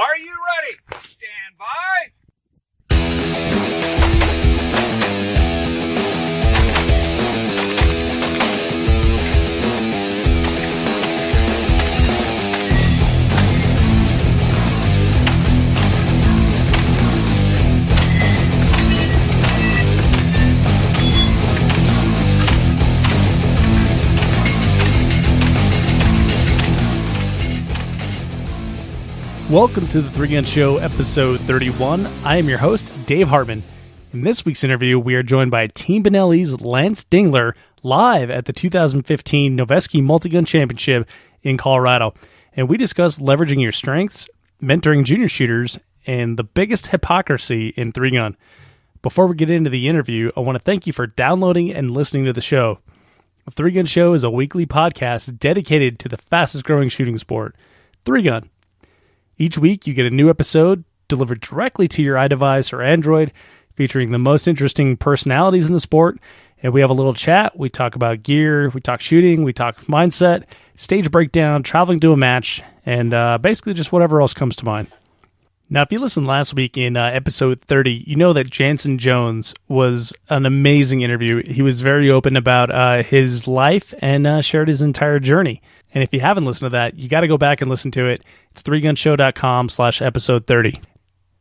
Are you ready? Stand by. Welcome to the Three Gun Show, episode 31. I am your host, Dave Hartman. In this week's interview, we are joined by Team Benelli's Lance Dingler, live at the 2015 Noveske Multigun Championship in Colorado. And we discuss leveraging your strengths, mentoring junior shooters, and the biggest hypocrisy in Three Gun. Before we get into the interview, I want to thank you for downloading and listening to the show. The Three Gun Show is a weekly podcast dedicated to the fastest growing shooting sport, Three Gun. Each week, you get a new episode delivered directly to your iDevice or Android, featuring the most interesting personalities in the sport. And we have a little chat. We talk about gear, we talk shooting, we talk mindset, stage breakdown, traveling to a match, and basically just whatever else comes to mind. Now, if you listened last week in episode 30, you know that Jansen Jones was an amazing interview. He was very open about his life and shared his entire journey. And if you haven't listened to that, you got to go back and listen to it. It's threegunshow.com/episode 30.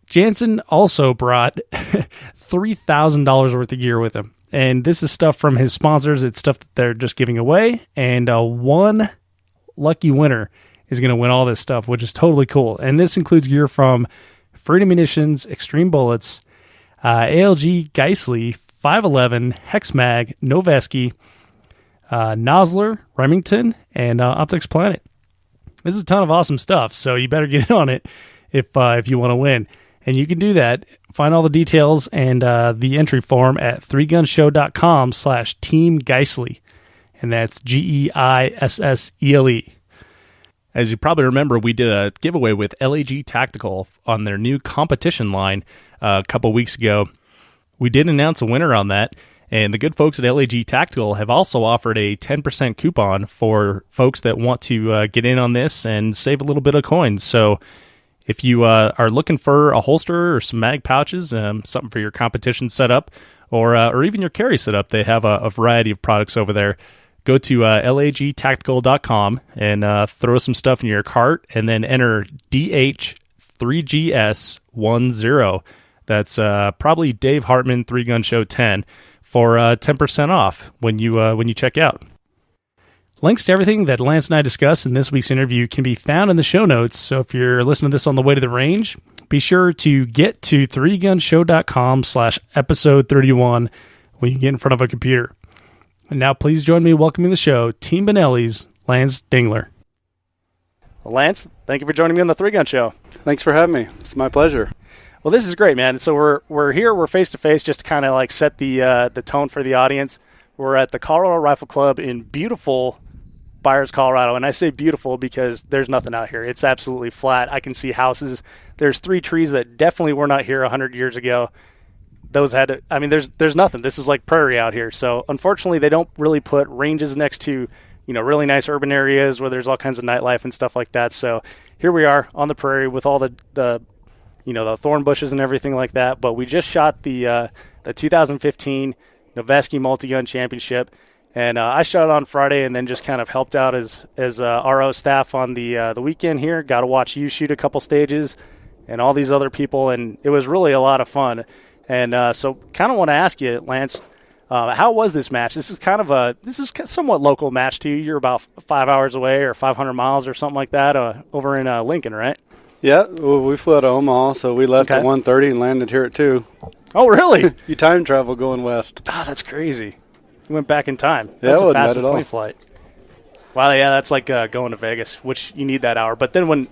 Jansen also brought $3,000 worth of gear with him. And this is stuff from his sponsors. It's stuff that they're just giving away. And one lucky winner is going to win all this stuff, which is totally cool. And this includes gear from Freedom Munitions, Extreme Bullets, ALG Geissele, 511, Hexmag, Noveske, Nosler, Remington, and Optics Planet. This is a ton of awesome stuff, so you better get in on it if you want to win. And you can do that. Find all the details and the entry form at threegunshow.com/Team Geissele. And that's Geissele. As you probably remember, we did a giveaway with LAG Tactical on their new competition line a couple weeks ago. We did announce a winner on that, and the good folks at LAG Tactical have also offered a 10% coupon for folks that want to get in on this and save a little bit of coins. So if you are looking for a holster or some mag pouches, something for your competition setup, or even your carry setup, they have a variety of products over there. Go to lagtactical.com and throw some stuff in your cart, and then enter DH3GS10. That's probably Dave Hartman 3 Gun Show 10 for 10% off when you check out. Links to everything that Lance and I discussed in this week's interview can be found in the show notes. So if you're listening to this on the way to the range, be sure to get to threegunshow.com/episode 31 when you get in front of a computer. And now please join me in welcoming the show, Team Benelli's Lance Dingler. Well, Lance, thank you for joining me on the Three Gun Show. Thanks for having me. It's my pleasure. Well, this is great, man. So we're here, we're face to face, just to kind of like set the tone for the audience. We're at the Colorado Rifle Club in beautiful Byers, Colorado, and I say beautiful because there's nothing out here. It's absolutely flat. I can see houses. There's 3 trees that definitely were not here 100 years ago. Those had, I mean, there's nothing. This is like prairie out here. So unfortunately, they don't really put ranges next to, really nice urban areas where there's all kinds of nightlife and stuff like that. So here we are on the prairie with all the thorn bushes and everything like that. But we just shot the 2015 Noveske Multigun Championship, and I shot it on Friday and then just kind of helped out as RO staff on the weekend here. Got to watch you shoot a couple stages and all these other people, and it was really a lot of fun. And so kind of want to ask you, Lance, how was this match? This is somewhat local match to you. You're about 5 hours away or 500 miles or something like that over in Lincoln, right? Yeah, well, we flew out of Omaha, so we left at 1:30 and landed here at 2. Oh, really? You time travel going west. Ah, that's crazy. You went back in time. Yeah, that's it the wasn't fastest bad at all. plane flight. Wow, yeah, that's like going to Vegas, which you need that hour. But then when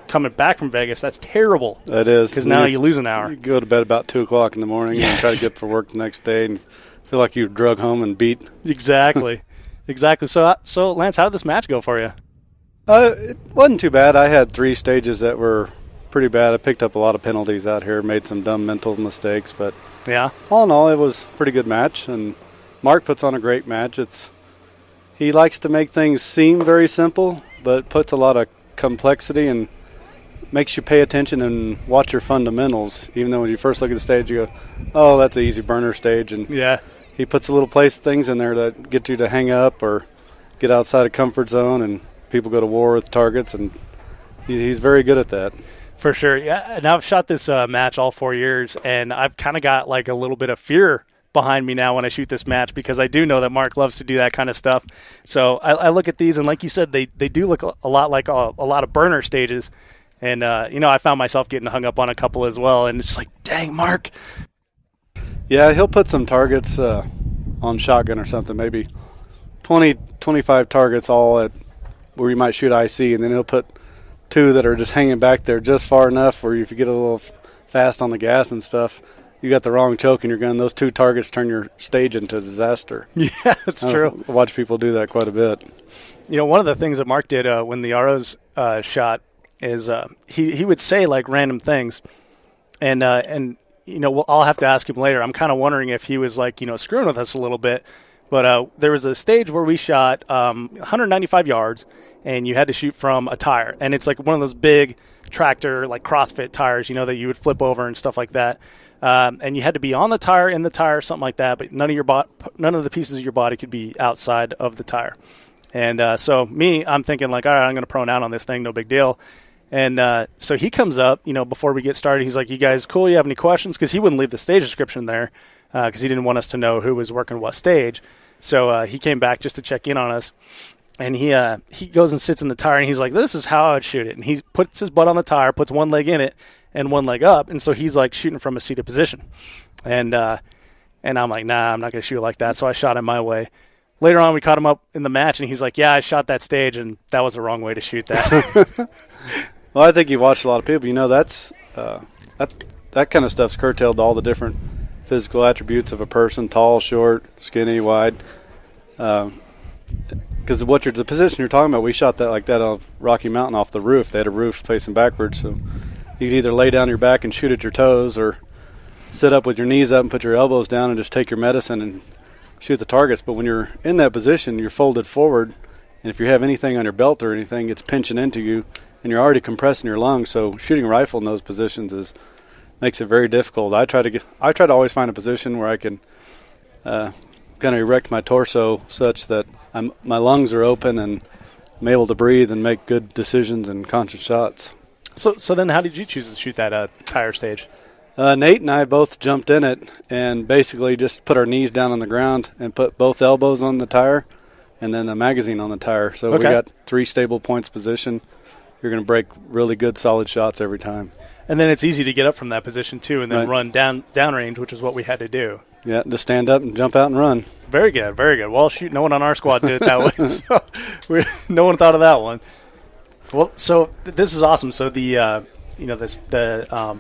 coming back from Vegas, that's terrible. That is. Because now you lose an hour. You go to bed about 2 o'clock in the morning and try to get up for work the next day and feel like you drug home and beat. Exactly. Exactly. So, Lance, how did this match go for you? It wasn't too bad. I had 3 stages that were pretty bad. I picked up a lot of penalties out here, made some dumb mental mistakes, but yeah, all in all, it was a pretty good match. And Mark puts on a great match. He likes to make things seem very simple, but puts a lot of complexity and makes you pay attention and watch your fundamentals. Even though when you first look at the stage, you go, "Oh, that's an easy burner stage." And Yeah. he puts little things in there that get you to hang up or get outside of comfort zone, and people go to war with targets, and he's very good at that. For sure. Yeah. And I've shot this match all 4 years, and I've kind of got like a little bit of fear behind me now when I shoot this match, because I do know that Mark loves to do that kind of stuff. So I look at these, and like you said, they do look a lot like a lot of burner stages. And, I found myself getting hung up on a couple as well. And it's like, dang, Mark. Yeah, he'll put some targets on shotgun or something, maybe 20, 25 targets all at where you might shoot IC, and then he'll put 2 that are just hanging back there just far enough where if you get a little fast on the gas and stuff, you got the wrong choke in your gun, those 2 targets turn your stage into a disaster. Yeah, that's true. I watch people do that quite a bit. One of the things that Mark did when the ROs shot is he would say like random things, and I'll have to ask him later. I'm kind of wondering if he was like screwing with us a little bit. But there was a stage where we shot 195 yards, and you had to shoot from a tire, and it's like one of those big tractor like CrossFit tires, that you would flip over and stuff like that. And you had to be on the tire, in the tire, something like that. But none of the pieces of your body could be outside of the tire. And so I'm thinking like, all right, I'm going to prone out on this thing, no big deal. And so he comes up, before we get started, he's like, "You guys cool? You have any questions?" Because he wouldn't leave the stage description there because he didn't want us to know who was working what stage. So he came back just to check in on us. And he goes and sits in the tire, and he's like, "This is how I would shoot it." And he puts his butt on the tire, puts one leg in it, and one leg up, and so he's like shooting from a seated position. And I'm like, "Nah, I'm not going to shoot it like that." So I shot him my way. Later on, we caught him up in the match, and he's like, "Yeah, I shot that stage, and that was the wrong way to shoot that." Well, I think you watched a lot of people. That's that kind of stuff's curtailed to all the different physical attributes of a person: tall, short, skinny, wide. Because the position you're talking about, we shot that like that on Rocky Mountain off the roof. They had a roof facing backwards, so you could either lay down your back and shoot at your toes, or sit up with your knees up and put your elbows down and just take your medicine and shoot the targets. But when you're in that position, you're folded forward, and if you have anything on your belt or anything, it's pinching into you, and you're already compressing your lungs. So shooting a rifle in those positions makes it very difficult. I try to always find a position where I can kind of erect my torso such that my lungs are open and I'm able to breathe and make good decisions and conscious shots. So then how did you choose to shoot that tire stage? Nate and I both jumped in it and basically just put our knees down on the ground and put both elbows on the tire and then a magazine on the tire. So we got 3 stable points position. You're going to break really good, solid shots every time. And then it's easy to get up from that position, too, and then run downrange, which is what we had to do. Yeah, just stand up and jump out and run. Very good, very good. Well, shoot, no one on our squad did it that way, so no one thought of that one. Well, so this is awesome. So the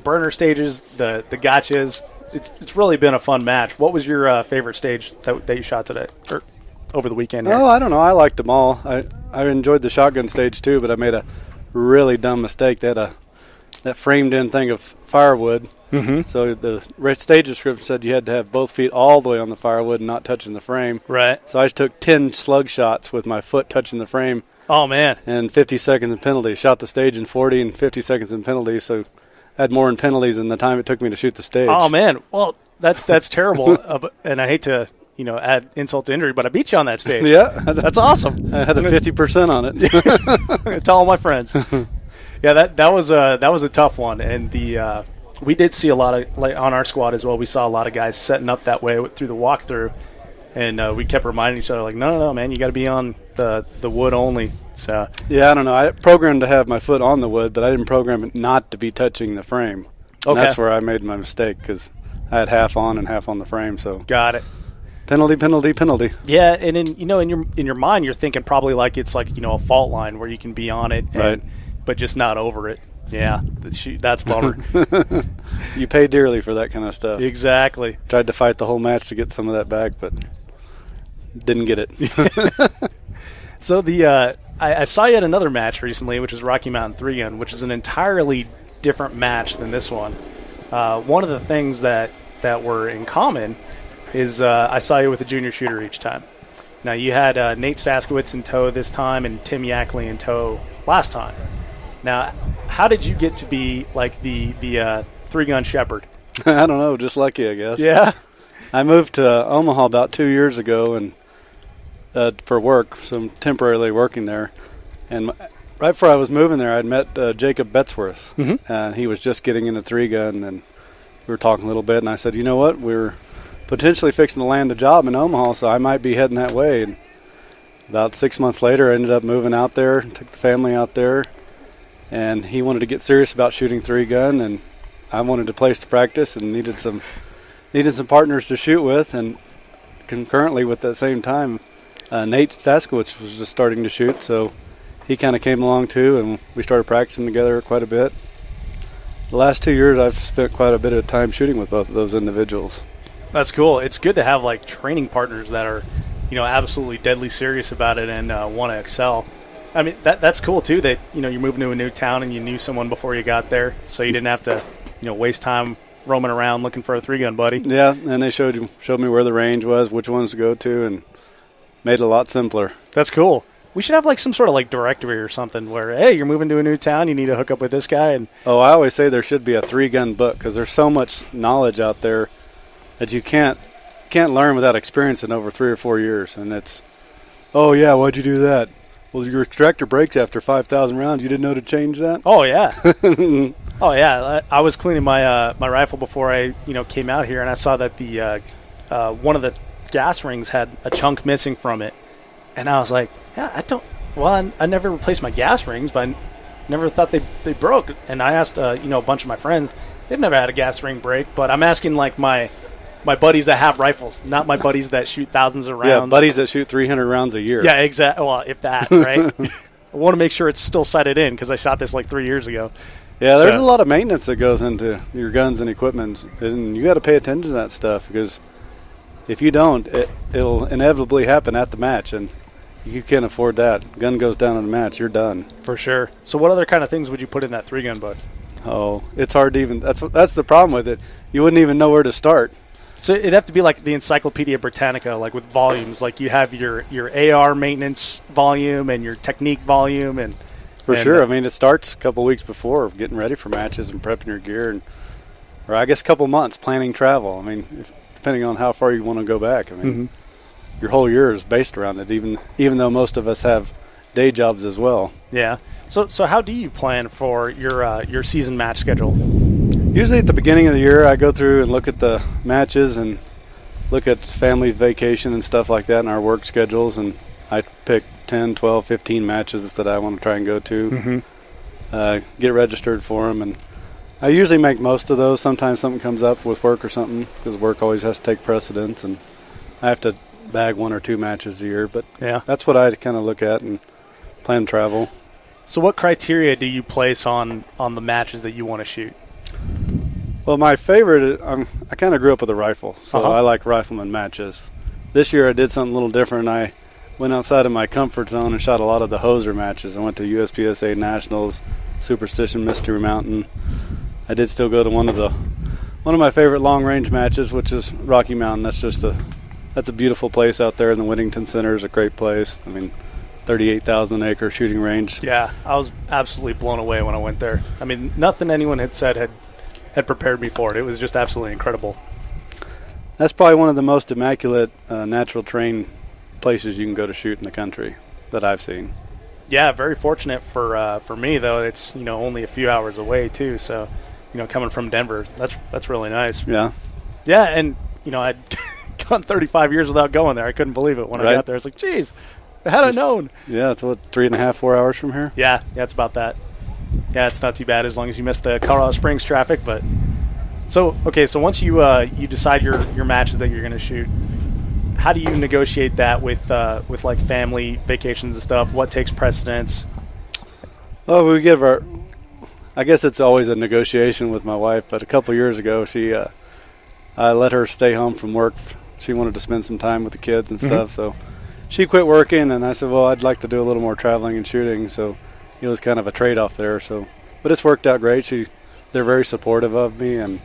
burner stages, the gotchas, it's really been a fun match. What was your favorite stage that you shot today or over the weekend here? Oh, I don't know. I liked them all. I enjoyed the shotgun stage too, but I made a really dumb mistake. They had that framed-in thing of firewood. Mm-hmm. So the stage description said you had to have both feet all the way on the firewood and not touching the frame. Right. So I just took 10 slug shots with my foot touching the frame. Oh, man. And 50 seconds in penalty. Shot the stage in 40 and 50 seconds in penalty, so I had more in penalties than the time it took me to shoot the stage. Oh, man. Well, that's terrible. And I hate to add insult to injury, but I beat you on that stage. Yeah. That's awesome. I had a 50% on it. Tell all my friends. Yeah, that was a tough one, and we did see a lot of, like, on our squad as well. We saw a lot of guys setting up that way through the walkthrough, and we kept reminding each other, like, no, man, you got to be on the wood only. So yeah, I don't know. I programmed to have my foot on the wood, but I didn't program it not to be touching the frame. And that's where I made my mistake, because I had half on and half on the frame. So got it. Penalty, penalty, penalty. Yeah, and in your mind, you're thinking probably like it's like a fault line where you can be on it, right? But just not over it. Yeah, that's a bummer. You pay dearly for that kind of stuff. Exactly. Tried to fight the whole match to get some of that back, but didn't get it. So I saw you at another match recently, which is Rocky Mountain 3-gun, which is an entirely different match than this one. One of the things that were in common is I saw you with a junior shooter each time. Now, you had Nate Staskowitz in tow this time and Tim Yackley in tow last time. Now, how did you get to be like the three-gun shepherd? I don't know, just lucky, I guess. Yeah. I moved to Omaha about 2 years ago and for work, so I'm temporarily working there. And right before I was moving there, I'd met Jacob Betzworth, and he was just getting into three-gun, and we were talking a little bit, and I said, you know what, we're potentially fixing to land a job in Omaha, so I might be heading that way. And about 6 months later, I ended up moving out there, took the family out there, and he wanted to get serious about shooting three-gun, and I wanted a place to practice and needed some partners to shoot with, and concurrently with that same time, Nate Staskowicz was just starting to shoot, so he kind of came along too, and we started practicing together quite a bit. The last 2 years, I've spent quite a bit of time shooting with both of those individuals. That's cool. It's good to have like training partners that are, absolutely deadly serious about it and want to excel. I mean, that's cool too. That you're moving to a new town and you knew someone before you got there, so you didn't have to, waste time roaming around looking for a three-gun buddy. Yeah, and they showed me where the range was, which ones to go to, and made it a lot simpler. That's cool. We should have like some sort of like directory or something where, hey, you're moving to a new town, you need to hook up with this guy. And I always say there should be a three-gun book because there's so much knowledge out there that you can't learn without experience in over 3 or 4 years. And it's, oh yeah, why'd you do that? Well, your extractor breaks after 5,000 rounds. You didn't know to change that? Oh yeah. Oh yeah. I was cleaning my my rifle before I came out here, and I saw that the one of the gas rings had a chunk missing from it, and I was like, yeah, I never replaced my gas rings, but I never thought they broke. And I asked a bunch of my friends, they've never had a gas ring break, but I'm asking like my buddies that have rifles, not my buddies that shoot thousands of rounds. Yeah, buddies that shoot 300 rounds a year. Yeah, exactly. Well, if that, right? I want to make sure it's still sighted in because I shot this like 3 years ago. Yeah, there's a lot of maintenance that goes into your guns and equipment, and you got to pay attention to that stuff because if you don't, it'll inevitably happen at the match, and you can't afford that. Gun goes down in the match, you're done. For sure. So what other kind of things would you put in that three-gun book? Oh, it's hard to even – that's the problem with it. You wouldn't even know where to start. So it'd have to be like the Encyclopedia Britannica, like with volumes. Like you have your AR maintenance volume and your technique volume. For sure. I mean, it starts a couple weeks before getting ready for matches and prepping your gear. Or I guess a couple months planning travel. I mean, depending on how far you want to go back. I mean, your whole year is based around it, even though most of us have day jobs as well. Yeah. So how do you plan for your season match schedule? Usually at the beginning of the year, I go through and look at the matches and look at family vacation and stuff like that and our work schedules, and I pick 10, 12, 15 matches that I want to try and go to, get registered for them, and I usually make most of those. Sometimes something comes up with work or something because work always has to take precedence, and I have to bag 1 or 2 matches a year, but yeah, that's what I kind of look at and plan travel. So what criteria do you place on the matches that you want to shoot? Well, my favorite, I kind of grew up with a rifle, so I like rifleman matches. This year I did something a little different. I went outside of my comfort zone and shot a lot of the hoser matches. I went to USPSA Nationals, Superstition, Mystery Mountain. I did still go to one of my favorite long-range matches, which is Rocky Mountain. That's a beautiful place out there, and the Whittington Center is a great place. I mean, 38,000-acre shooting range. Yeah, I was absolutely blown away when I went there. I mean, nothing anyone had said had prepared me for it. It was just absolutely incredible. That's probably one of the most immaculate natural terrain places you can go to shoot in the country that I've seen. Yeah, very fortunate for me though. It's only a few hours away too. So coming from Denver, that's really nice. Yeah, yeah, and I'd gone 35 years without going there. I couldn't believe it when I got there. It's like, geez, had I known. Yeah, it's 3.5, 4 hours from here. Yeah, it's about that. Yeah, it's not too bad as long as you miss the Colorado Springs traffic. But so once you decide your matches that you're going to shoot, how do you negotiate that with like family vacations and stuff? What takes precedence? Well, I guess it's always a negotiation with my wife. But a couple years ago, I let her stay home from work. She wanted to spend some time with the kids and stuff, so she quit working, and I said, well, I'd like to do a little more traveling and shooting, so it was kind of a trade-off there. So, but it's worked out great. They're very supportive of me, and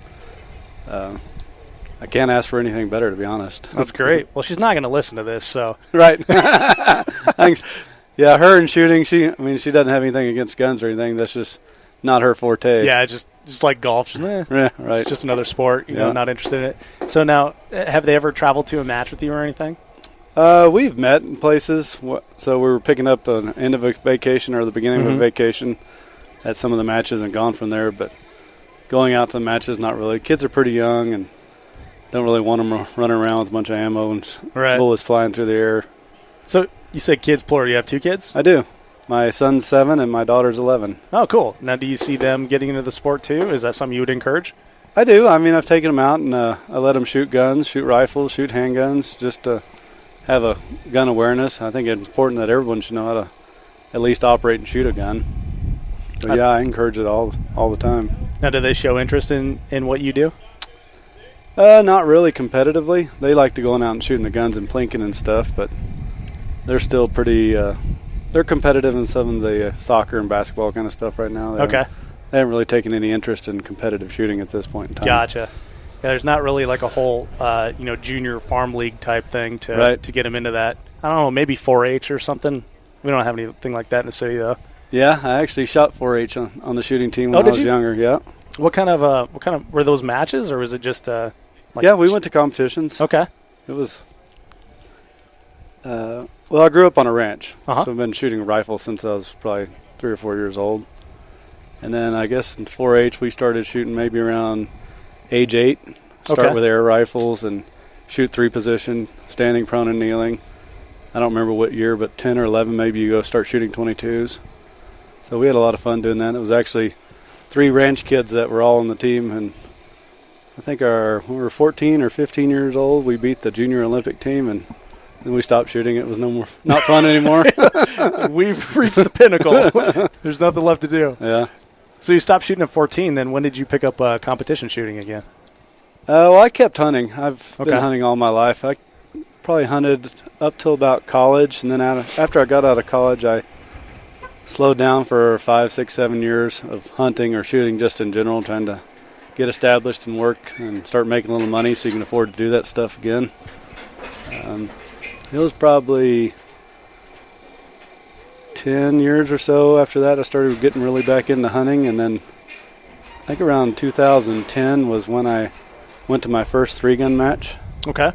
I can't ask for anything better, to be honest. That's great. Well, she's not going to listen to this, so right. Thanks. Yeah, her and shooting. She doesn't have anything against guns or anything. That's just not her forte. Yeah, just like golf. Just, yeah, right. It's just another sport. You know, not interested in it. So now, have they ever traveled to a match with you or anything? We've met in places. So we were picking up an end of a vacation or the beginning of a vacation at some of the matches and gone from there. But going out to the matches, not really. Kids are pretty young and don't really want them running around with a bunch of ammo and bullets flying through the air. So you said kids plural. You have 2 kids? I do. My son's 7 and my daughter's 11. Oh, cool. Now, do you see them getting into the sport too? Is that something you would encourage? I do. I mean, I've taken them out and I let them shoot guns, shoot rifles, shoot handguns, just to have a gun awareness. I think it's important that everyone should know how to at least operate and shoot a gun. So, I encourage it all the time. Now, do they show interest in what you do? Not really competitively. They like to go out and shooting the guns and plinking and stuff, but they're still pretty they're competitive in some of the soccer and basketball kind of stuff right now. They haven't really taken any interest in competitive shooting at this point in time. Gotcha. Yeah, there's not really like a whole junior farm league type thing to get them into that. I don't know, maybe 4-H or something. We don't have anything like that in the city though. Yeah, I actually shot 4-H on the shooting team when I was younger. Yeah. What kind of were those matches, or was it just we went to competitions. Okay. It was I grew up on a ranch, so I've been shooting rifles since I was probably 3 or 4 years old. And then I guess in 4-H we started shooting maybe around age 8. Start with air rifles and shoot 3 position, standing, prone, and kneeling. I don't remember what year, but 10 or 11 maybe you go start shooting 22s. So we had a lot of fun doing that. It was actually 3 ranch kids that were all on the team, and I think when we were 14 or 15 years old, we beat the junior Olympic team, and then we stopped shooting. It was not fun anymore. We've reached the pinnacle. There's nothing left to do. Yeah. So you stopped shooting at 14. Then when did you pick up competition shooting again? I kept hunting. I've been hunting all my life. I probably hunted up till about college, and then after I got out of college, I slowed down for 5, 6, 7 years of hunting or shooting just in general, trying to get established and work and start making a little money so you can afford to do that stuff again. It was probably 10 years or so after that I started getting really back into hunting, and then I think around 2010 was when I went to my first 3-gun match. Okay.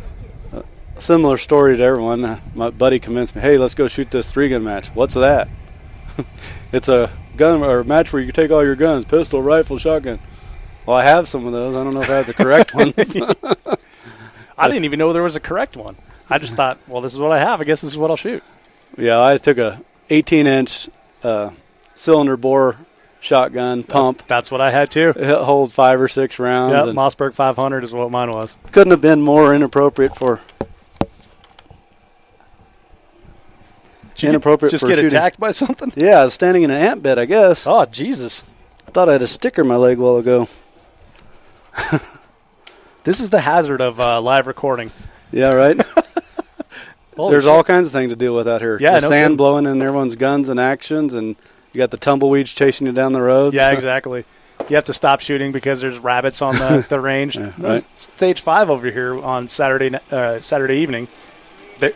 Similar story to everyone. My buddy convinced me, hey, let's go shoot this 3-gun match. What's that? It's a gun or a match where you take all your guns, pistol, rifle, shotgun. Well, I have some of those. I don't know if I have the correct ones. I didn't even know there was a correct one. I just thought, well, this is what I have. I guess this is what I'll shoot. Yeah, I took a 18-inch cylinder bore shotgun pump. That's what I had too. It holds 5 or 6 rounds. Yeah, Mossberg 500 is what mine was. Couldn't have been more inappropriate for. Just get attacked by something? Yeah, I was standing in an ant bed, I guess. Oh, Jesus. I thought I had a sticker in my leg a while ago. This is the hazard of live recording. Yeah, right? There's all kinds of things to deal with out here. Yeah, the sand blowing in everyone's guns and actions, and you got the tumbleweeds chasing you down the road. Yeah, exactly. You have to stop shooting because there's rabbits on the range. Yeah, right. Stage 5 over here on Saturday evening. They're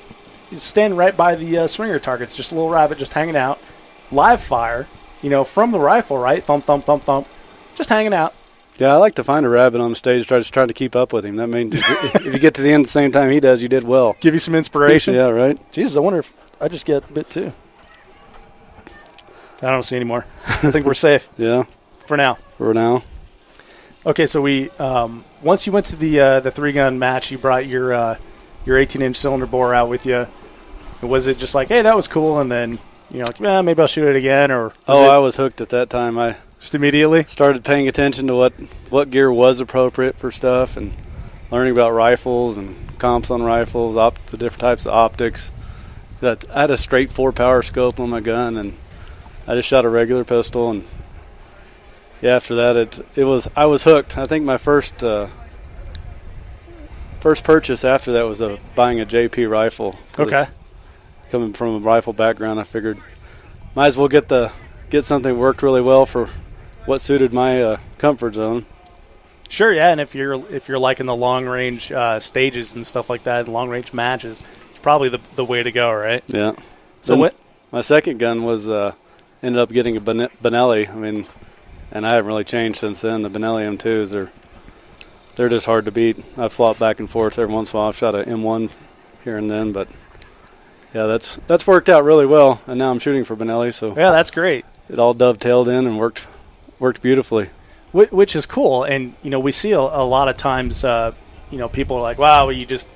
standing right by the swinger targets, just a little rabbit just hanging out. Live fire, from the rifle, right? Thump, thump, thump, thump. Just hanging out. Yeah, I like to find a rabbit on the stage, trying to keep up with him. That means if you get to the end at the same time he does, you did well. Give you some inspiration. Yeah, right. Jesus, I wonder if I just get bit too. I don't see any more. I think we're safe. Yeah. For now. Okay, so we once you went to the 3-gun match, you brought your 18-inch cylinder bore out with you. Was it just like, hey, that was cool, and then maybe I'll shoot it again, or? I was hooked at that time. I just immediately started paying attention to what gear was appropriate for stuff, and learning about rifles and comps on rifles, the different types of optics. I had a straight 4-power scope on my gun, and I just shot a regular pistol, and after that I was hooked. I think my first purchase after that was buying a JP rifle. Okay. Coming from a rifle background, I figured might as well get something that worked really well for what suited my comfort zone. Sure, yeah, and if you're liking the long range stages and stuff like that, long range matches, it's probably the way to go, right? Yeah. So My second gun was ended up getting a Benelli. I mean, and I haven't really changed since then. The Benelli M2s they're just hard to beat. I've flopped back and forth every once in a while. I've shot a M1 here and then, but yeah, that's worked out really well. And now I'm shooting for Benelli, so yeah, that's great. It all dovetailed in and worked beautifully. Which is cool, and we see a lot of times, people are like, "Wow, you just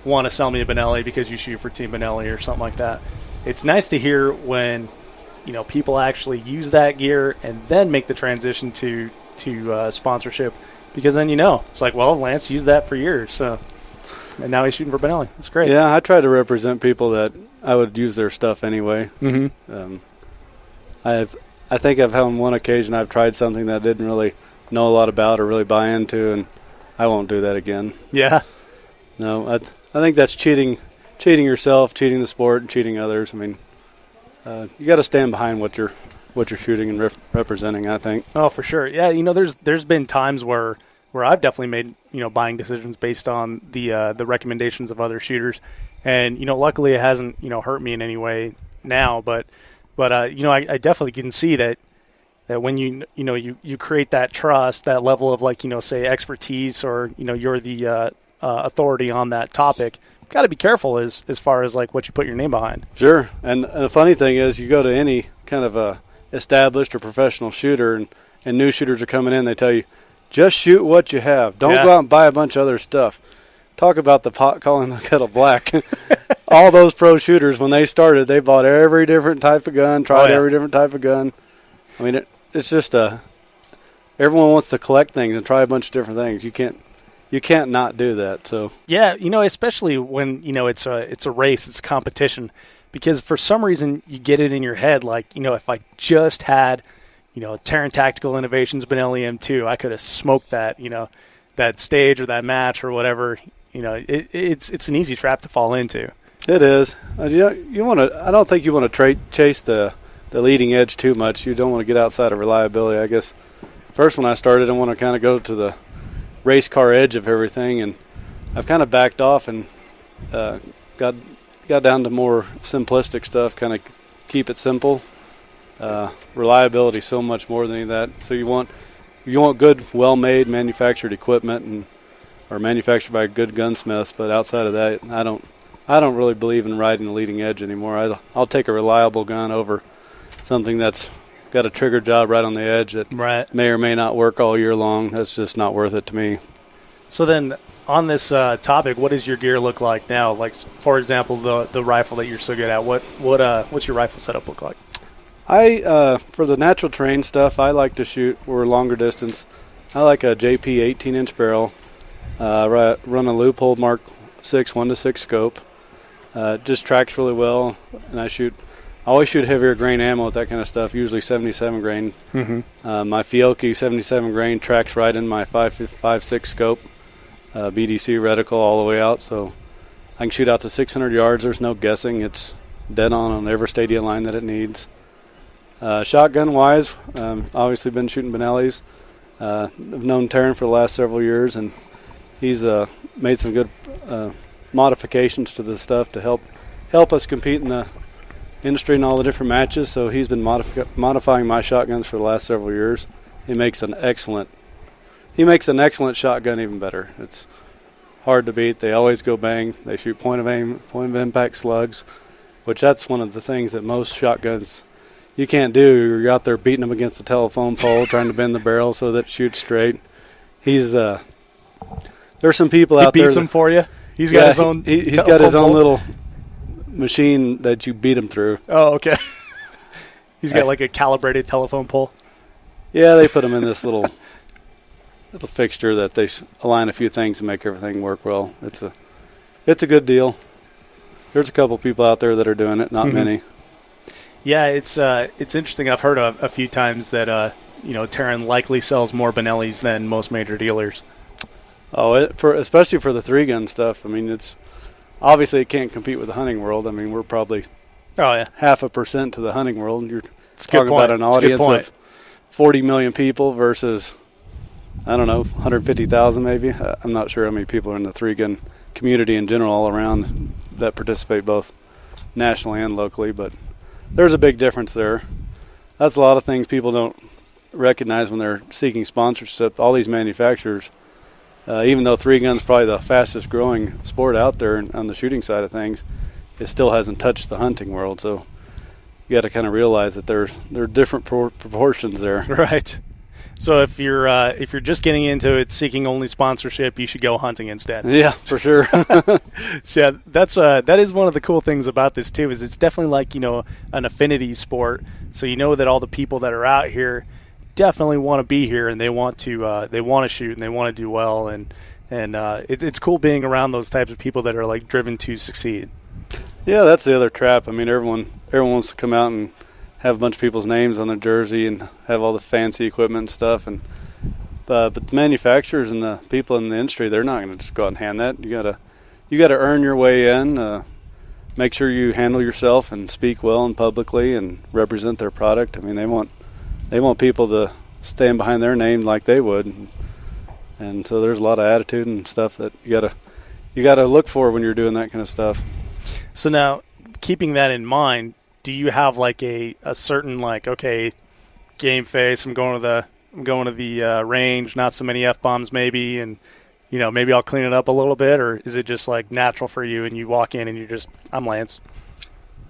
want to sell me a Benelli because you shoot for Team Benelli or something like that." It's nice to hear when people actually use that gear and then make the transition to sponsorship, because then it's like, well, Lance used that for years, so and now he's shooting for Benelli. That's great. Yeah, I try to represent people that I would use their stuff anyway. Mm-hmm. I think I've had on one occasion I've tried something that I didn't really know a lot about or really buy into, and I won't do that again. Yeah. No, I think that's cheating yourself, cheating the sport, and cheating others. I mean, you got to stand behind what you're shooting and representing, I think. Oh, for sure. Yeah, there's been times where I've definitely made buying decisions based on the recommendations of other shooters, and luckily it hasn't hurt me in any way now, but I definitely can see that when you create that trust, that level of say expertise, or you're the authority on that topic, got to be careful as far as what you put your name behind. Sure. And the funny thing is, you go to any kind of a established or professional shooter, and new shooters are coming in, they tell you, just shoot what you have. Don't go out and buy a bunch of other stuff. Talk about the pot calling the kettle black. All those pro shooters, when they started, they bought every different type of gun, tried every different type of gun. I mean, it's just everyone wants to collect things and try a bunch of different things. You can't not do that. So yeah, especially when it's a race, it's a competition, because for some reason you get it in your head if I just had Terran Tactical Innovations Benelli M2, I could have smoked that that stage or that match or whatever. It's an easy trap to fall into. It is. You want to. I don't think you want to chase the leading edge too much. You don't want to get outside of reliability. I guess first when I started, I want to kind of go to the race car edge of everything, and I've kind of backed off and got down to more simplistic stuff. Kind of keep it simple. Reliability so much more than any of that. So you want good, well-made, manufactured equipment or manufactured by good gunsmiths. But outside of that, I don't really believe in riding the leading edge anymore. I'll take a reliable gun over something that's got a trigger job right on the edge that may or may not work all year long. That's just not worth it to me. So then, on this topic, what does your gear look like now? For example, the rifle that you're so good at. What's your rifle setup look like? For the natural terrain stuff, I like to shoot or longer distance. I like a JP 18-inch barrel. Run a Leupold Mark 6 1-6 scope. Just tracks really well, and I always shoot heavier grain ammo with that kind of stuff, usually 77 grain. Mm-hmm. My Fiocchi 77 grain tracks right in my 5.56 scope, BDC reticle all the way out, so I can shoot out to 600 yards. There's no guessing. It's dead on every stadia line that it needs. Shotgun-wise, obviously been shooting Benellis. I've known Terran for the last several years, and he's made some good modifications to the stuff to help us compete in the industry and all the different matches. So he's been modifying my shotguns for the last several years. He makes an excellent shotgun even better. It's hard to beat. They always go bang. They shoot point of impact slugs, which that's one of the things that most shotguns you can't do. You're out there beating them against the telephone pole, trying to bend the barrel so that it shoots straight. There's some people out there. He beats them for you? He's got his own. He's got his own little machine that you beat him through. Oh, okay. He's got a calibrated telephone pole. Yeah, they put him in this little fixture that they align a few things and make everything work well. It's a good deal. There's a couple people out there that are doing it, not many. Yeah, it's interesting. I've heard a few times that Terran likely sells more Benellis than most major dealers. Oh, especially for the 3-gun stuff. I mean, it's obviously it can't compete with the hunting world. I mean, we're probably 0.5% to the hunting world. You're talking about an audience of 40 million people versus, I don't know, 150,000 maybe. I'm not sure how many people are in the 3-gun community in general all around that participate both nationally and locally. But there's a big difference there. That's a lot of things people don't recognize when they're seeking sponsorship. All these manufacturers, even though 3-gun's probably the fastest growing sport out there on the shooting side of things, it still hasn't touched the hunting world. So you got to kind of realize that there are different proportions there. Right. So if you're just getting into it, seeking only sponsorship, you should go hunting instead. Yeah, for sure. So yeah, that is one of the cool things about this too. Is it's definitely like an affinity sport. So that all the people that are out here definitely want to be here and they want to shoot and they want to do well and it's cool being around those types of people that are like driven to succeed. Yeah, that's the other trap. I mean, everyone wants to come out and have a bunch of people's names on their jersey and have all the fancy equipment and stuff. But the manufacturers and the people in the industry, they're not going to just go out and hand that. You gotta earn your way in. Make sure you handle yourself and speak well and publicly and represent their product. I mean, they want people to stand behind their name like they would. And so there's a lot of attitude and stuff that you gotta look for when you're doing that kind of stuff. So now, keeping that in mind, do you have like a certain okay, game face? I'm going to the range, not so many F-bombs maybe, and maybe I'll clean it up a little bit, or is it just like natural for you and you walk in and you're just I'm Lance?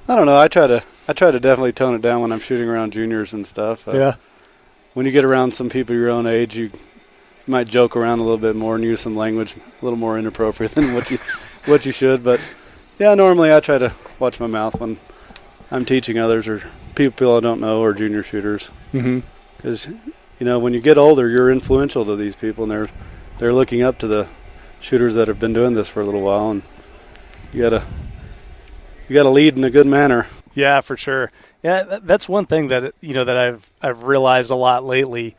I don't know. I try to definitely tone it down when I'm shooting around juniors and stuff. Yeah. When you get around some people your own age, you might joke around a little bit more and use some language a little more inappropriate than what you should. But yeah, normally I try to watch my mouth when I'm teaching others or people I don't know or junior shooters. Because when you get older, you're influential to these people, and they're looking up to the shooters that have been doing this for a little while, and you gotta lead in a good manner. Yeah, for sure. Yeah, that's one thing that that I've realized a lot lately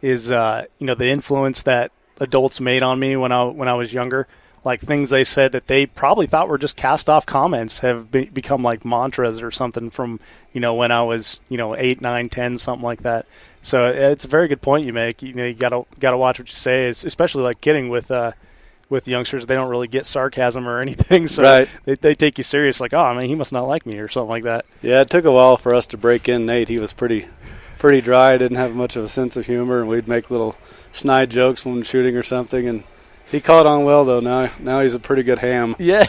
is the influence that adults made on me when I was younger. Like things they said that they probably thought were just cast off comments have become like mantras or something from when I was 8, 9, 10, something like that. So it's a very good point you make. You gotta watch what you say, especially like getting with youngsters. They don't really get sarcasm or anything, so right. they take you serious. Like, oh, he must not like me or something like that. Yeah, it took a while for us to break in. Nate, he was pretty dry, didn't have much of a sense of humor, and we'd make little snide jokes when shooting or something, and he caught on well, though. Now he's a pretty good ham. Yeah,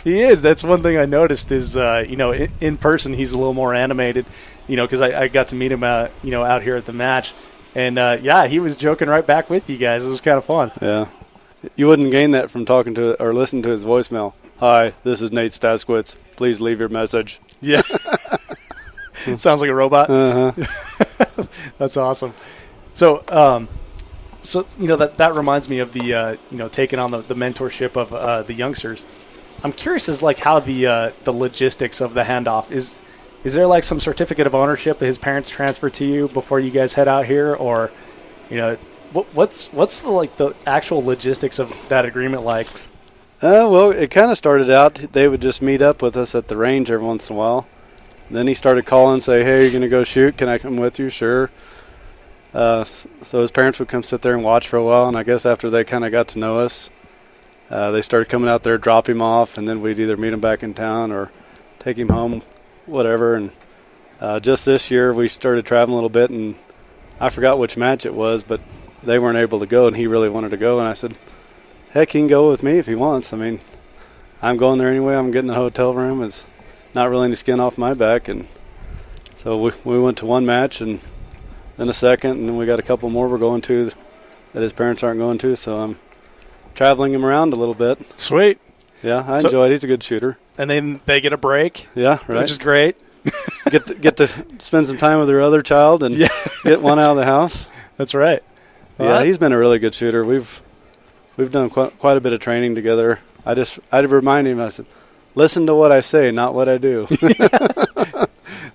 he is. That's one thing I noticed is, in person he's a little more animated, because I got to meet him out here at the match. And, he was joking right back with you guys. It was kind of fun. Yeah. You wouldn't gain that from talking to or listening to his voicemail. Hi, this is Nate Staskowitz. Please leave your message. Yeah. Sounds like a robot. Uh-huh. That's awesome. So, that reminds me of the taking on the mentorship of the youngsters. I'm curious as like how the logistics of the handoff is there like some certificate of ownership that his parents transfer to you before you guys head out here, or what's the actual logistics of that agreement like? Well, it kind of started out they would just meet up with us at the range every once in a while. And then he started calling and say, "Hey, you're gonna go shoot? Can I come with you?" Sure. So his parents would come sit there and watch for a while, and I guess after they kind of got to know us, they started coming out there, drop him off, and then we'd either meet him back in town or take him home, whatever. And just this year we started traveling a little bit, and I forgot which match it was, but they weren't able to go, and he really wanted to go. And I said, heck, he can go with me if he wants. I mean, I'm going there anyway. I'm getting a hotel room. It's not really any skin off my back. And so we went to one match, and then a second, and then we got a couple more we're going to that his parents aren't going to, so I'm traveling him around a little bit. Sweet. Yeah, I enjoy it. He's a good shooter. And then they get a break. Yeah, right. Which is great. get to spend some time with their other child and get one out of the house. That's right. Yeah, he's been a really good shooter. We've done quite a bit of training together. I'd remind him, I said, listen to what I say, not what I do.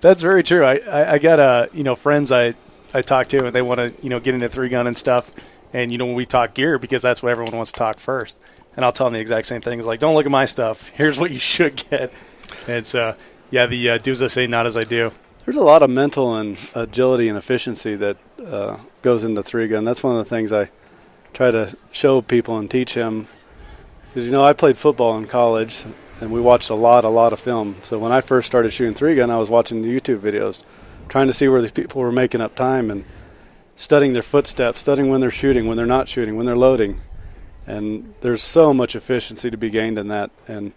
That's very true. I got friends I talk to, and they want to, get into 3-gun and stuff. And, when we talk gear, because that's what everyone wants to talk first. And I'll tell them the exact same thing. It's like, don't look at my stuff. Here's what you should get. And so, the do as I say, not as I do. There's a lot of mental and agility and efficiency that goes into 3-gun. That's one of the things I try to show people and teach him. Because, I played football in college, and we watched a lot of film. So when I first started shooting 3-gun, I was watching the YouTube videos, trying to see where these people were making up time and studying their footsteps, studying when they're shooting, when they're not shooting, when they're loading. And there's so much efficiency to be gained in that. And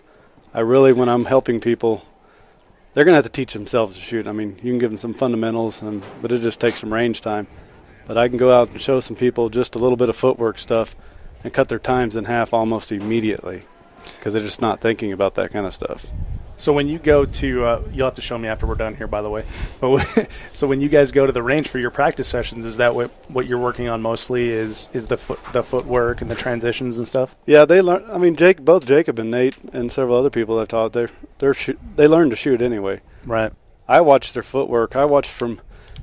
I really, when I'm helping people, they're going to have to teach themselves to shoot. I mean, you can give them some fundamentals, but it just takes some range time. But I can go out and show some people just a little bit of footwork stuff and cut their times in half almost immediately because they're just not thinking about that kind of stuff. So when you go to, you'll have to show me after we're done here, by the way. But so when you guys go to the range for your practice sessions, is that what you're working on mostly? Is the footwork and the transitions and stuff? Yeah, they learn. I mean, both Jacob and Nate and several other people I've taught, they learn to shoot anyway. Right. I watch their footwork. I watch from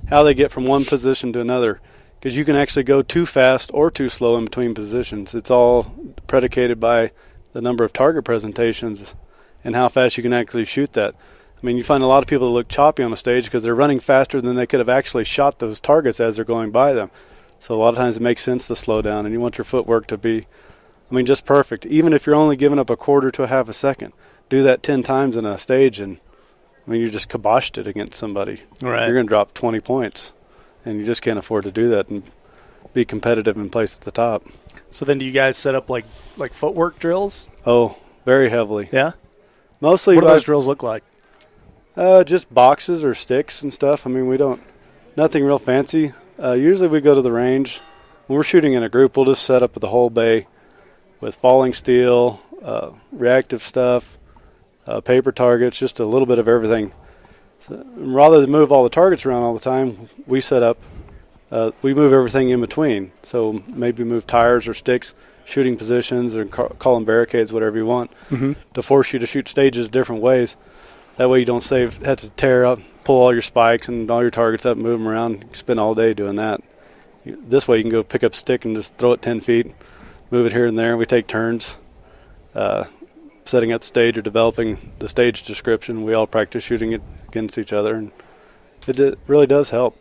how they get from one position to another, because you can actually go too fast or too slow in between positions. It's all predicated by the number of target presentations and how fast you can actually shoot that. I mean, you find a lot of people that look choppy on a stage because they're running faster than they could have actually shot those targets as they're going by them. So a lot of times it makes sense to slow down, and you want your footwork to be, just perfect. Even if you're only giving up a quarter to a half a second, do that 10 times in a stage, and you just kiboshed it against somebody. Right. You're going to drop 20 points, and you just can't afford to do that and be competitive and place at the top. So then do you guys set up like footwork drills? Oh, very heavily. Yeah? Mostly. What do those drills look like? Just boxes or sticks and stuff. I mean, nothing real fancy. Usually we go to the range. When we're shooting in a group, we'll just set up the whole bay with falling steel, reactive stuff, paper targets, just a little bit of everything. So rather than move all the targets around all the time, we set up, we move everything in between. So maybe move tires or sticks, shooting positions, or call them barricades, whatever you want, to force you to shoot stages different ways. That way you don't have to tear up, pull all your spikes and all your targets up and move them around. You spend all day doing that. This way you can go pick up a stick and just throw it 10 feet, move it here and there. We take turns setting up stage or developing the stage description. We all practice shooting it against each other, and it really does help.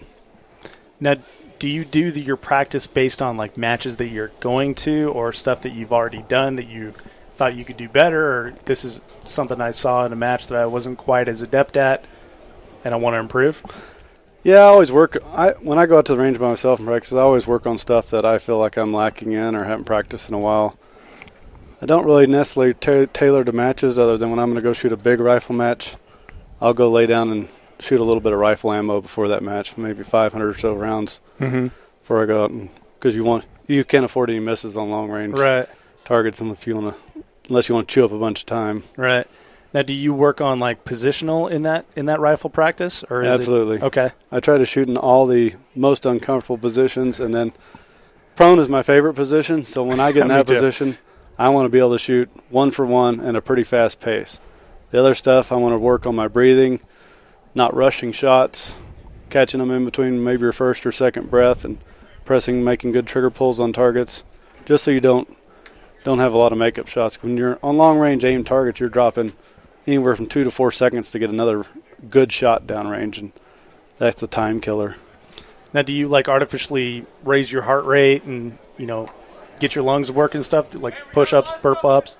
Now, do you do your practice based on like matches that you're going to, or stuff that you've already done that you thought you could do better, or this is something I saw in a match that I wasn't quite as adept at and I want to improve? Yeah, I always work. When I go out to the range by myself and practice, I always work on stuff that I feel like I'm lacking in or haven't practiced in a while. I don't really necessarily tailor to matches, other than when I'm going to go shoot a big rifle match, I'll go lay down and shoot a little bit of rifle ammo before that match, maybe 500 or so rounds before I go out, because you can't afford any misses on long range targets unless you want to chew up a bunch of time. Right. Now, do you work on like positional in that rifle practice, or is Absolutely. Okay. I try to shoot in all the most uncomfortable positions, and then prone is my favorite position. So when I get in that position, I want to be able to shoot one for one and a pretty fast pace. The other stuff, I want to work on my breathing, not rushing shots, catching them in between maybe your first or second breath, and making good trigger pulls on targets, just so you don't have a lot of makeup shots. When you're on long range aim targets, you're dropping anywhere from 2 to 4 seconds to get another good shot downrange, and that's a time killer. Now, do you like artificially raise your heart rate and get your lungs working stuff, like push-ups, burp-ups?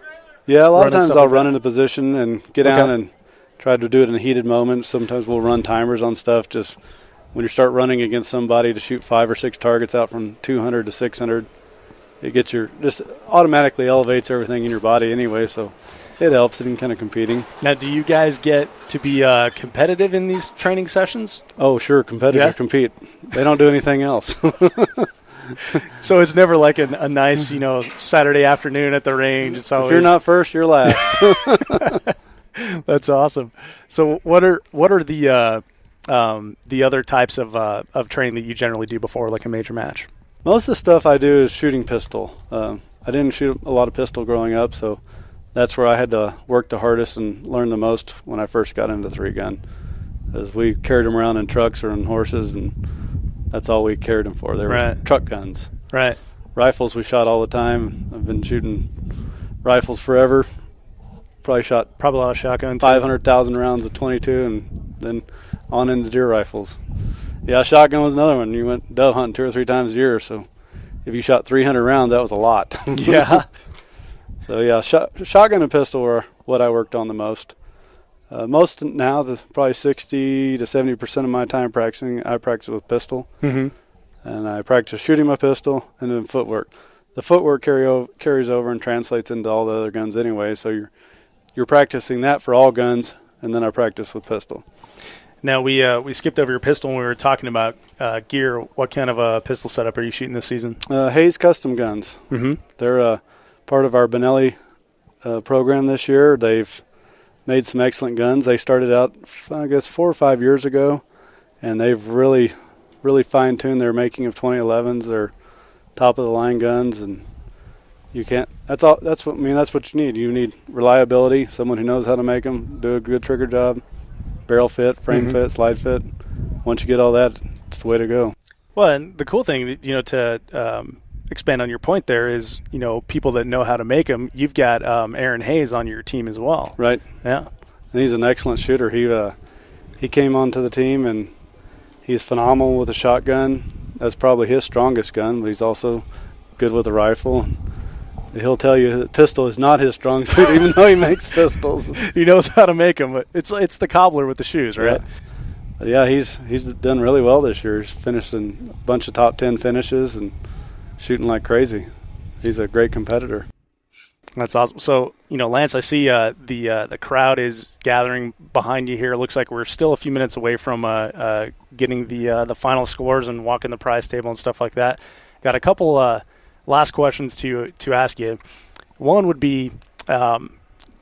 Yeah, a lot of times I'll run into position and get down and try to do it in a heated moment. Sometimes we'll run timers on stuff. Just when you start running against somebody to shoot 5 or 6 targets out from 200 to 600, it gets just automatically elevates everything in your body anyway, so it helps in kind of competing. Now, do you guys get to be competitive in these training sessions? Oh, sure. Competitors compete. They don't do anything else. So it's never like a nice, Saturday afternoon at the range. It's always, if you're not first, you're last. That's awesome. So what are the other types of training that you generally do before like a major match? Most of the stuff I do is shooting pistol. I didn't shoot a lot of pistol growing up, so that's where I had to work the hardest and learn the most when I first got into 3-gun. As we carried them around in trucks or on horses, and that's all we carried them for. They were truck guns. Right. Rifles we shot all the time. I've been shooting rifles forever. Probably shot a lot of shotguns. 500,000 rounds of 22, and then on into deer rifles. Yeah, shotgun was another one. You went dove hunting 2 or 3 times a year, so if you shot 300 rounds, that was a lot. Yeah. So yeah, shotgun and pistol were what I worked on the most. Most now, probably 60 to 70% of my time practicing, I practice with pistol. Mm-hmm. And I practice shooting my pistol and then footwork. The footwork carries over and translates into all the other guns anyway, so you're practicing that for all guns, and then I practice with pistol. Now, we skipped over your pistol when we were talking about gear. What kind of a pistol setup are you shooting this season? Hayes Custom Guns. Mm-hmm. They're part of our Benelli program this year. They've made some excellent guns. They started out, I guess, 4 or 5 years ago, and they've really fine-tuned their making of 2011s. They're top-of-the-line guns, and you can't. That's what you need. You need reliability, someone who knows how to make them, do a good trigger job, barrel fit, frame fit, slide fit. Once you get all that, it's the way to go. Well, and the cool thing, to expand on your point there is, people that know how to make them. You've got Aaron Hayes on your team as well. Right. Yeah. And he's an excellent shooter. He came onto the team, and he's phenomenal with a shotgun. That's probably his strongest gun, but he's also good with a rifle. He'll tell you that pistol is not his strong suit, even though he makes pistols. He knows how to make them. But it's the cobbler with the shoes, right? Yeah. But yeah, he's done really well this year. He's finished in a bunch of top 10 finishes and shooting like crazy. He's a great competitor. That's awesome. So, Lance, I see the crowd is gathering behind you here. It looks like we're still a few minutes away from getting the final scores and walking the prize table and stuff like that. Got a couple last questions to ask you. One would be, can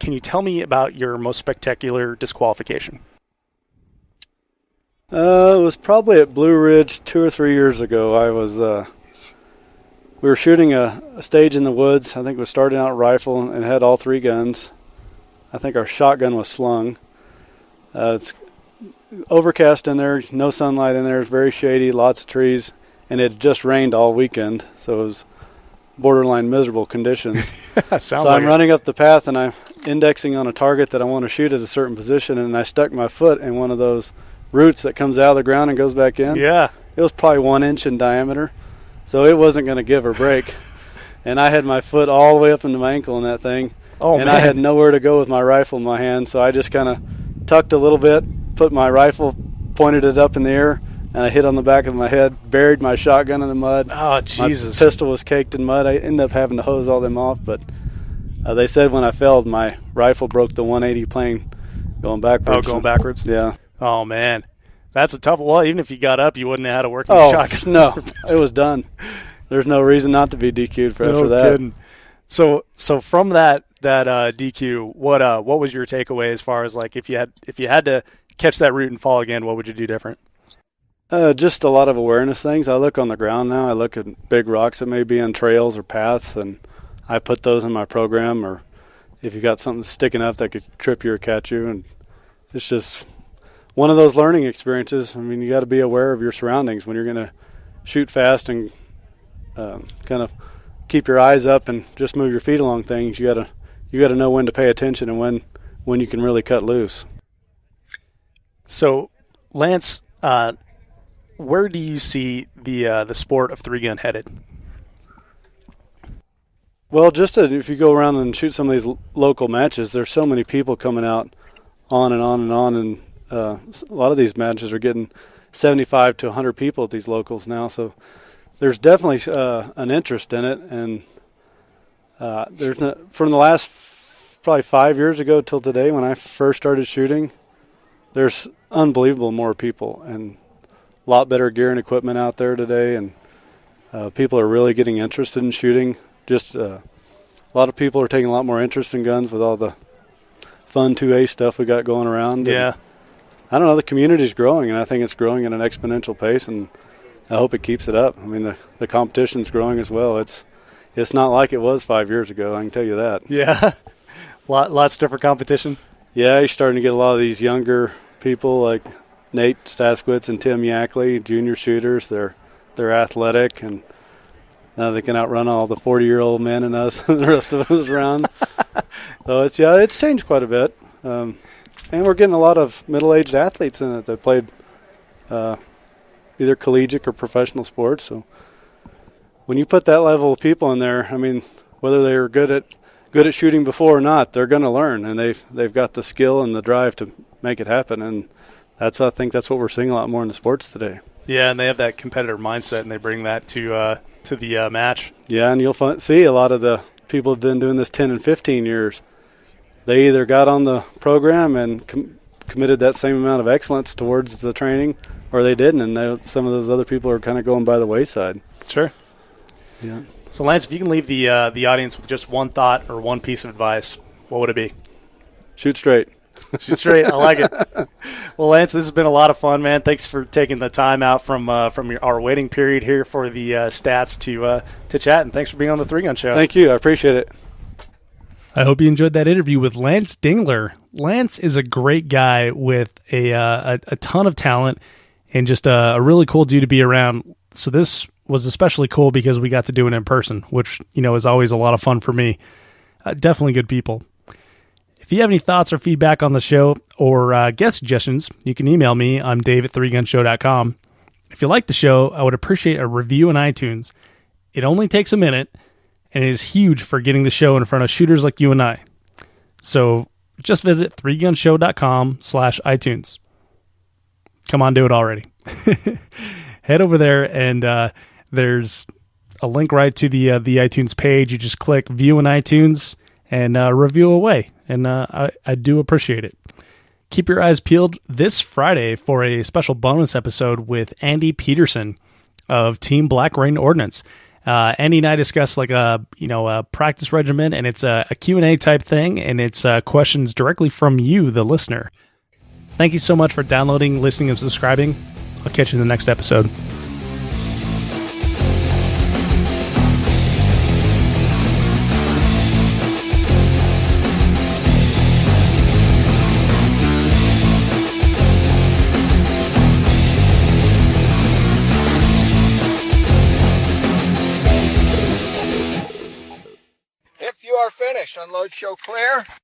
you tell me about your most spectacular disqualification? It was probably at Blue Ridge 2 or 3 years ago. I was we were shooting a stage in the woods. I think it was starting out rifle and had all 3 guns. I think our shotgun was slung. It's overcast in there, no sunlight in there. It's very shady, lots of trees, and it had just rained all weekend, so it was borderline miserable conditions. I'm running up the path, and I'm indexing on a target that I want to shoot at a certain position, and I stuck my foot in one of those roots that comes out of the ground and goes back in. Yeah. It was probably 1 inch in diameter, so it wasn't going to give or break. And I had my foot all the way up into my ankle in that thing. Oh, and man. I had nowhere to go with my rifle in my hand, so I just kind of tucked a little bit, put my rifle, pointed it up in the air, and I hit on the back of my head, buried my shotgun in the mud. Oh, Jesus. My pistol was caked in mud. I ended up having to hose all them off, but they said when I fell, my rifle broke the 180 plane going backwards. Oh, going backwards? Yeah. Oh, man. That's a tough one. Well, even if you got up, you wouldn't have had a working shotgun. No, it was done. There's no reason not to be DQ'd after that. Kidding. So from that DQ, what was your takeaway as far as like if you had to catch that root and fall again, what would you do different? Just a lot of awareness things. I look on the ground now. I look at big rocks that may be on trails or paths, and I put those in my program. Or if you got something sticking up that could trip you or catch you, and it's just one of those learning experiences. I mean, you got to be aware of your surroundings when you're going to shoot fast and kind of keep your eyes up and just move your feet along things. You got to know when to pay attention and when you can really cut loose. So, Lance, where do you see the sport of 3-gun headed? Well, if you go around and shoot some of these local matches, there's so many people coming out on and on and on, and a lot of these matches are getting 75 to 100 people at these locals now. So there's definitely an interest in it, and from the last probably 5 years ago till today when I first started shooting, there's unbelievable more people and a lot better gear and equipment out there today, and people are really getting interested in shooting. Just a lot of people are taking a lot more interest in guns with all the fun 2A stuff we got going around. Yeah. And I don't know, the community's growing, and I think it's growing at an exponential pace, and I hope it keeps it up. I mean, the competition's growing as well. It's not like it was 5 years ago, I can tell you that. Yeah. Lots different competition. Yeah, you're starting to get a lot of these younger people like Nate Staskowitz and Tim Yackley, junior shooters. They're athletic, and now they can outrun all the 40-year-old men and us and the rest of us around. So it's changed quite a bit. And we're getting a lot of middle-aged athletes in it that played either collegiate or professional sports. So when you put that level of people in there, I mean, whether they're good good at shooting before or not, they're going to learn, and they've got the skill and the drive to make it happen. And I think that's what we're seeing a lot more in the sports today. Yeah, and they have that competitor mindset, and they bring that to the match. Yeah, and you'll see a lot of the people have been doing this 10 and 15 years. They either got on the program and committed that same amount of excellence towards the training, or they didn't, and some of those other people are kind of going by the wayside. Sure. Yeah. So, Lance, if you can leave the audience with just one thought or one piece of advice, what would it be? Shoot straight. Shoot straight. I like it. Well, Lance, this has been a lot of fun, man. Thanks for taking the time out from our waiting period here for the stats to chat, and thanks for being on the Three Gun Show. Thank you. I appreciate it. I hope you enjoyed that interview with Lance Dingler. Lance is a great guy with a ton of talent and just a really cool dude to be around. So this was especially cool because we got to do it in person, which, is always a lot of fun for me. Definitely good people. If you have any thoughts or feedback on the show or guest suggestions, you can email me. I'm dave@threegunshow.com. If you like the show, I would appreciate a review in iTunes. It only takes a minute, and it is huge for getting the show in front of shooters like you and I. So just visit threegunshow.com/iTunes. Come on, do it already. Head over there, and there's a link right to the iTunes page. You just click View in iTunes and review away, and I do appreciate it. Keep your eyes peeled this Friday for a special bonus episode with Andy Peterson of Team Black Rain Ordnance. Andy and I discuss like a practice regimen, and it's a Q&A type thing, and it's questions directly from you, the listener. Thank you so much for downloading, listening, and subscribing. I'll catch you in the next episode. If you are finished, unload, show clear.